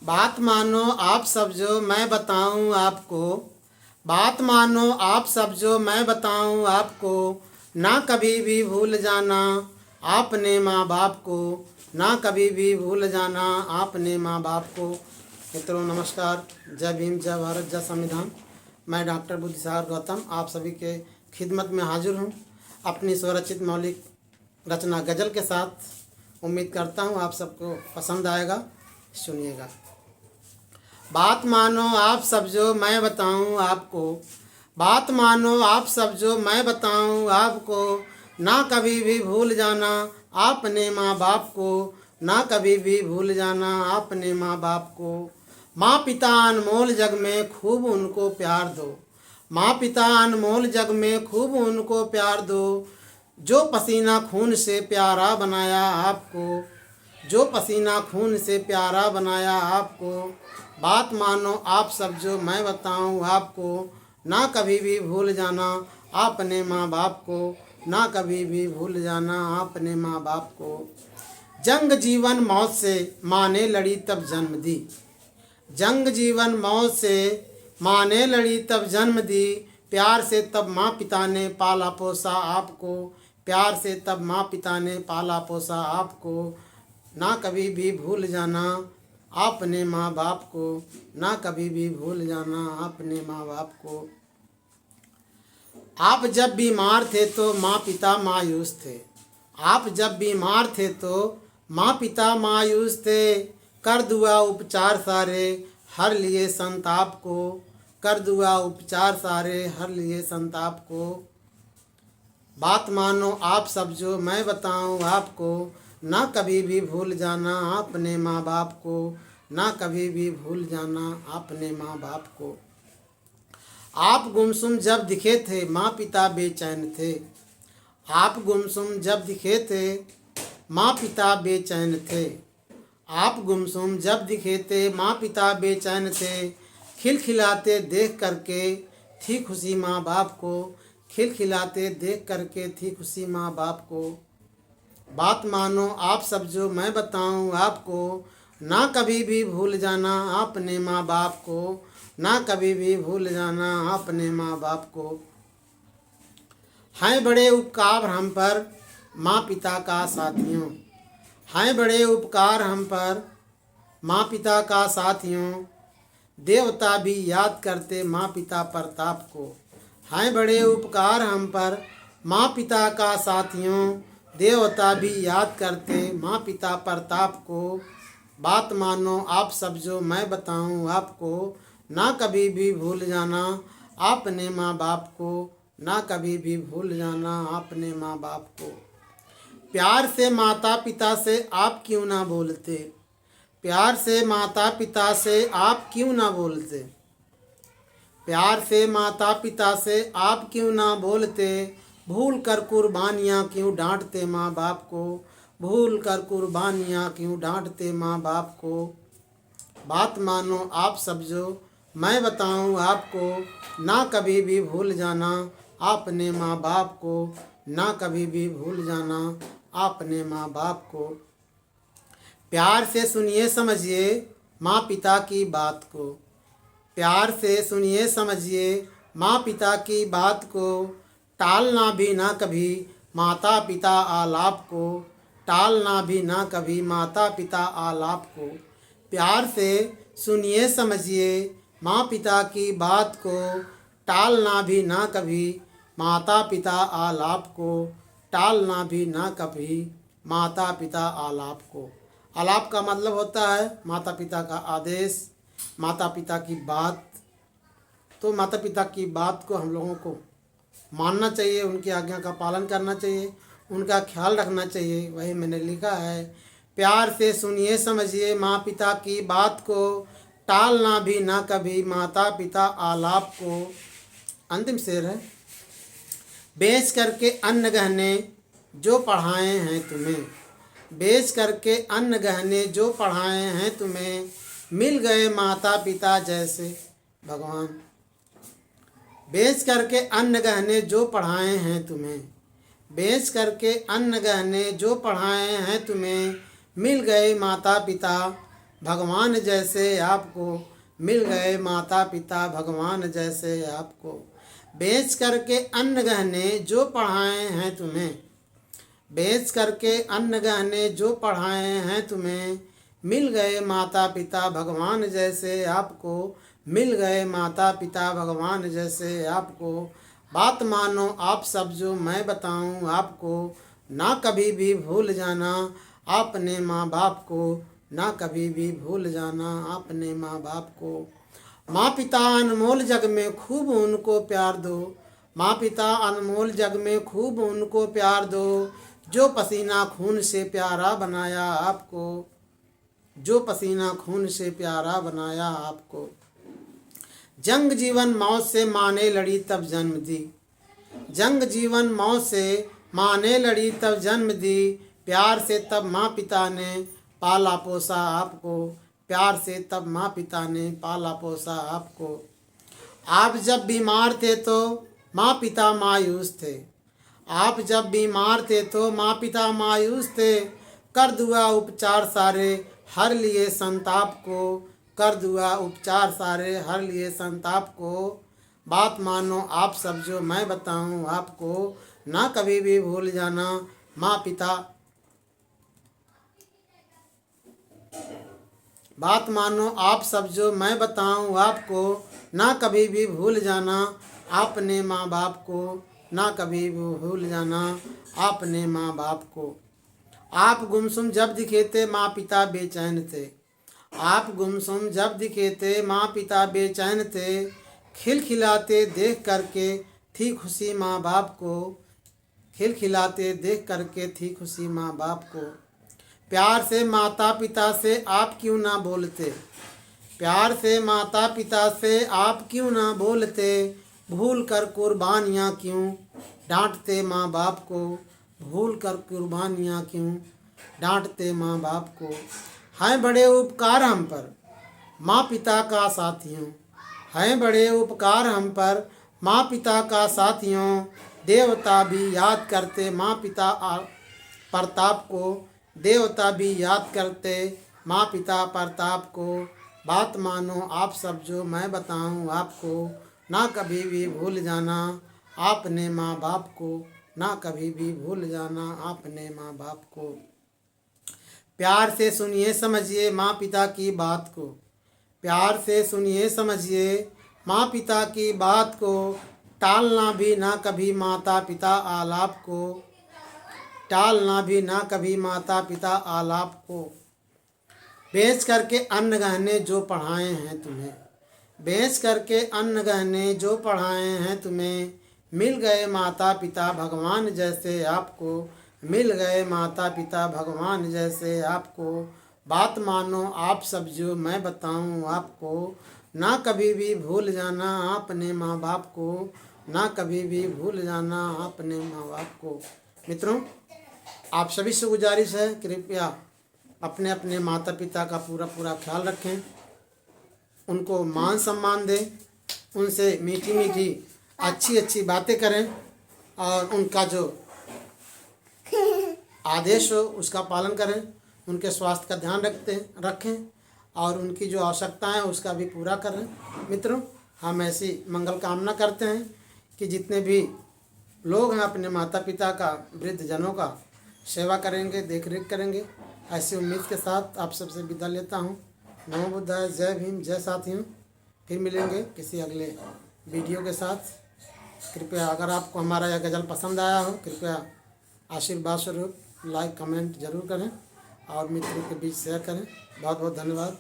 बात मानो आप सब जो मैं बताऊं आपको, बात मानो आप सब जो मैं बताऊं आपको, ना कभी भी भूल जाना आपने माँ बाप को, ना कभी भी भूल जाना आपने माँ बाप को। मित्रों नमस्कार, जय भीम, जय भारत, जय संविधान। मैं डॉक्टर बुद्धिसागर गौतम आप सभी के खिदमत में हाजिर हूँ अपनी स्वरचित मौलिक रचना गज़ल के साथ। उम्मीद करता हूँ आप सबको पसंद आएगा, सुनिएगा। बात मानो आप सब जो मैं बताऊं आपको, बात मानो आप सब जो मैं बताऊं आपको, ना कभी भी भूल जाना आपने माँ बाप को, ना कभी भी भूल जाना आपने माँ बाप को। माँ पिता अनमोल जग में खूब उनको प्यार दो, माँ पिता अनमोल जग में खूब उनको प्यार दो, जो पसीना खून से प्यारा बनाया आपको, जो पसीना खून से प्यारा बनाया आपको। बात मानो आप सब जो मैं बताऊं आपको, ना कभी भी भूल जाना आपने माँ बाप को, ना कभी भी भूल जाना आपने माँ बाप को। जंग जीवन मौत से माँ ने लड़ी तब जन्म दी, जंग जीवन मौत से माँ ने लड़ी तब जन्म दी, प्यार से तब माँ पिता ने पाला पोसा आपको, प्यार से तब माँ पिता ने पाला पोसा आपको। ना कभी भी भूल जाना आपने माँ बाप को, ना कभी भी भूल जाना आपने माँ बाप को। आप जब बीमार थे तो माँ पिता मायूस थे, आप जब बीमार थे तो माँ पिता मायूस थे, कर दुआ उपचार सारे हर लिए संताप को, कर दुआ उपचार सारे हर लिए संताप को। बात मानो आप सब जो मैं बताऊं आपको, ना कभी भी भूल जाना आपने माँ बाप को, ना कभी भी भूल जाना आपने माँ बाप को। आप गुमसुम जब दिखे थे माँ पिता बेचैन थे, आप गुमसुम जब दिखे थे माँ पिता बेचैन थे, आप गुमसुम जब दिखे थे माँ पिता बेचैन थे, खिलखिलाते देख करके थी खुशी माँ बाप को, खिलखिलाते देख करके थी खुशी माँ बाप को। बात मानो आप सब जो मैं बताऊं आपको, ना कभी भी भूल जाना आपने माँ बाप को, ना कभी भी भूल जाना आपने माँ बाप को। हैं बड़े उपकार हम पर माँ पिता का साथियों, हैं बड़े उपकार हम पर माँ पिता का साथियों, देवता भी याद करते माँ पिता प्रताप को, हैं बड़े उपकार हम पर माँ पिता का साथियों, देवता भी याद करते माँ पिता प्रताप को। बात मानो आप सब जो मैं बताऊं आपको, ना कभी भी भूल जाना आपने माँ बाप को, ना कभी भी भूल जाना आपने माँ बाप को। प्यार से माता पिता से आप क्यों ना बोलते, प्यार से माता पिता से आप क्यों ना बोलते, प्यार से माता पिता से आप क्यों ना बोलते, भूल कर कुर्बानियाँ क्यों डांटते माँ बाप को, भूल कर कुर्बानियाँ क्यों डांटते माँ बाप को। बात मानो आप सब जो मैं बताऊं आपको, ना कभी भी भूल जाना आपने माँ बाप को, ना कभी भी भूल जाना आपने माँ बाप को। प्यार से सुनिए समझिए माँ पिता की बात को, प्यार से सुनिए समझिए माँ पिता की बात को, टालना भी ना कभी माता पिता आलाप को, टालना भी ना कभी माता पिता आलाप को। प्यार से सुनिए समझिए माँ पिता की बात को, टालना भी ना कभी माता पिता आलाप को, टालना भी ना कभी माता पिता आलाप को। आलाप का मतलब होता है माता पिता का आदेश, माता पिता की बात। तो माता पिता की बात को हम लोगों को मानना चाहिए, उनकी आज्ञा का पालन करना चाहिए, उनका ख्याल रखना चाहिए। वही मैंने लिखा है, प्यार से सुनिए समझिए माँ पिता की बात को, टालना भी ना कभी माता पिता आलाप को। अंतिम शेर है, बेच करके अन्न गहने जो पढ़ाए हैं तुम्हें, बेच करके अन्न गहने जो पढ़ाए हैं तुम्हें, मिल गए माता पिता जैसे भगवान। बेच करके अन्न गहने जो पढ़ाए हैं तुम्हें, बेच करके अन्न गहने जो पढ़ाए हैं तुम्हें, मिल गए माता पिता भगवान जैसे आपको मिल गए माता पिता भगवान जैसे आपको। बेच करके अन्न गहने जो पढ़ाए हैं तुम्हें, बेच करके अन्न गहने जो पढ़ाए हैं तुम्हें, मिल गए माता पिता भगवान जैसे आपको, मिल गए माता पिता भगवान जैसे आपको। बात मानो आप सब जो मैं बताऊं आपको, ना कभी भी भूल जाना आपने माँ बाप को, ना कभी भी भूल जाना आपने माँ बाप को। माँ पिता अनमोल जग में खूब उनको प्यार दो, माँ पिता अनमोल जग में खूब उनको प्यार दो, जो पसीना खून से प्यारा बनाया आपको, जो पसीना खून से प्यारा बनाया आपको। जंग जीवन मौत से माँ ने लड़ी तब जन्म दी, जंग जीवन मौत से माँ ने लड़ी तब जन्म दी, प्यार से तब माँ पिता ने पाला पोसा आपको, प्यार से तब माँ पिता ने पाला पोसा आपको। आप जब बीमार थे तो माँ पिता मायूस थे, आप जब बीमार थे तो माँ पिता मायूस थे, कर दुआ उपचार सारे हर लिए संताप को, कर दुआ उपचार सारे हर लिए संताप को। बात मानो आप सब जो मैं बताऊं आपको, ना कभी भी भूल जाना माँ पिता, बात मानो आप सब जो मैं बताऊं आपको, ना कभी भी भूल जाना आपने माँ बाप को, ना कभी भी भूल जाना आपने माँ बाप को। आप गुमसुम जब दिखे थे माँ पिता बेचैन थे, आप गुमसुम जब दिखे थे माँ पिता बेचैन थे, खिलखिलाते देख करके थी खुशी माँ बाप को, खिलखिलाते देख करके थी खुशी माँ बाप को। प्यार से माता पिता से आप क्यों ना बोलते, प्यार से माता पिता से आप क्यों ना बोलते, भूल कर कुर्बानियाँ क्यों डांटते माँ बाप को, भूल कर कुर्बानियाँ क्यों डांटते माँ बाप को। हैं बड़े उपकार हम पर माँ पिता का साथियों, हैं बड़े उपकार हम पर माँ पिता का साथियों, देवता भी याद करते माँ पिता प्रताप को, देवता भी याद करते माँ पिता प्रताप को। बात मानो आप सब जो मैं बताऊं आपको, ना कभी भी भूल जाना आपने माँ बाप को, ना कभी भी भूल जाना आपने माँ बाप को। प्यार से सुनिए समझिए माँ पिता की बात को, प्यार से सुनिए समझिए माँ पिता की बात को, टालना भी ना कभी माता पिता आलाप को, टालना भी ना कभी माता पिता आलाप को। बेच करके अन्न गहने जो पढ़ाए हैं तुम्हें, बेच करके अन्न गहने जो पढ़ाए हैं तुम्हें, मिल गए माता पिता भगवान जैसे आपको, मिल गए माता पिता भगवान जैसे आपको। बात मानो आप सब जो मैं बताऊं आपको, ना कभी भी भूल जाना आपने माँ बाप को, ना कभी भी भूल जाना आपने माँ बाप को। मित्रों, आप सभी से गुजारिश है कृपया अपने अपने माता पिता का पूरा पूरा ख्याल रखें, उनको मान सम्मान दें, उनसे मीठी मीठी अच्छी अच्छी बातें करें और उनका जो आदेश हो उसका पालन करें, उनके स्वास्थ्य का ध्यान रखें और उनकी जो आवश्यकताएं हैं उसका भी पूरा करें। मित्रों, हम ऐसी मंगल कामना करते हैं कि जितने भी लोग हैं अपने माता पिता का, वृद्ध जनों का सेवा करेंगे, देख रेख करेंगे। ऐसी उम्मीद के साथ आप सबसे विदा लेता हूँ। नमो बुद्धाय, जय भीम, जय साथियों। फिर मिलेंगे किसी अगले वीडियो के साथ। कृपया अगर आपको हमारा यह गज़ल पसंद आया हो, कृपया आशीर्वाद स्वरूप लाइक कमेंट जरूर करें और मित्रों के बीच शेयर करें। बहुत बहुत धन्यवाद।